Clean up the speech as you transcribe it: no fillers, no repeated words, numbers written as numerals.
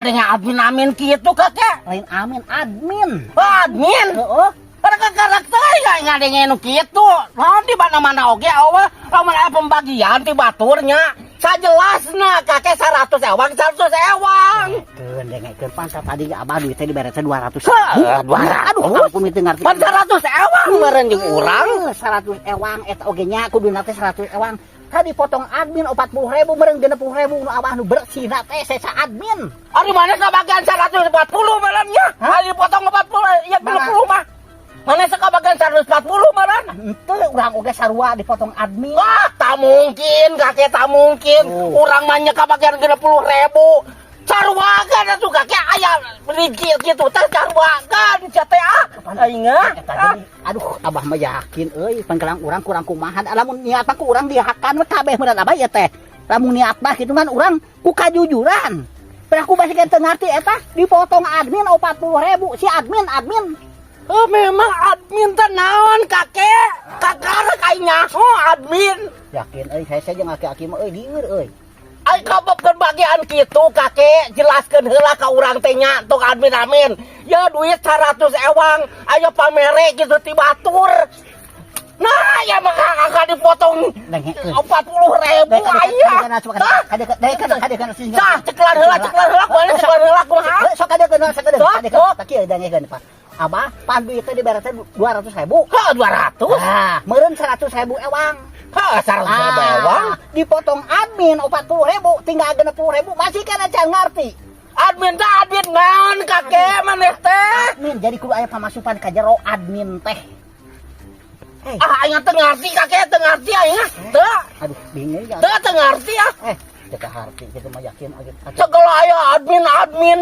Dengan admin gitu kakek. Lain amin, admin. Admin. Heeh. Ada karakter nggak ada yang gitu. Nanti mana-mana oke, awal lamun ada pembagian ti baturnya. Sajelasna kakek 100 ewang, 100 ewang. Dengekeun pantat tadi abah duitnya diberesnya 200. 200. Aduh, ampun itu ngerti. Pan 100 ewang meureun jeung urang. 100 ewang eta oge nya kuduna teh 100 ewang. Tadi potong admin 40.000 meureun 60.000 nu abah nu bersihna teh sesa admin. Ari mana kabagian 140 meureun nya. Ari potong 40 ya 20 mah. Mana sekabagian 140 meureun? Henteu urang oge sarua dipotong admin. Wah, tak mungkin, kakek tak mungkin. Urang mah nya kabagian 60.000. Carwagan atuh kakek aya rigil kitu teh carwagan CTA. Ingat. Aduh, abah mah yakin euy panggelang urang kurang kumaha. Lamun niat mah ku urang dihakan kabeh meureun abah ya teh. Lamun niat mah kitu kan urang ku kajujuran. Pernah ku basikan teu ngarti eta dipotong admin 40.000 si admin. Oh, memang admin teh naon kakek? Kakara kayaknya. Oh, admin. Yakin euy saya jeung aki-aki mah euy dieur euy. Ai kabab bagian kitu kakek jelaskeun heula ka urang teh nya tok admin amin. Ya duit 100 ewang aya pamere kitu ti batur. Nah, ya maka akan dipotong 40.000 aya. Kadekeun sih. Cah, ceklan heula boleh ceklan heula kumaha? Sok kadekeun tak kieu dangekeun Pak. Abah pan duitnya diberesnya 200.000. Ha, 200. Nah, meureun 100.000 ewang. Ha, 100.000 ewang. Dipotong admin 40.000, tinggal 60.000 masih kan aja ngerti. Admin teh admin naon kakek maneh teh? Admin jadi kudu aya pamasukan ka jero admin teh. Aing teh ngarti kakek teh ngarti aing teh. Aduh, bingung ya. Teh ngarti ya. Teu harti kitu mah yakin. Segala aya admin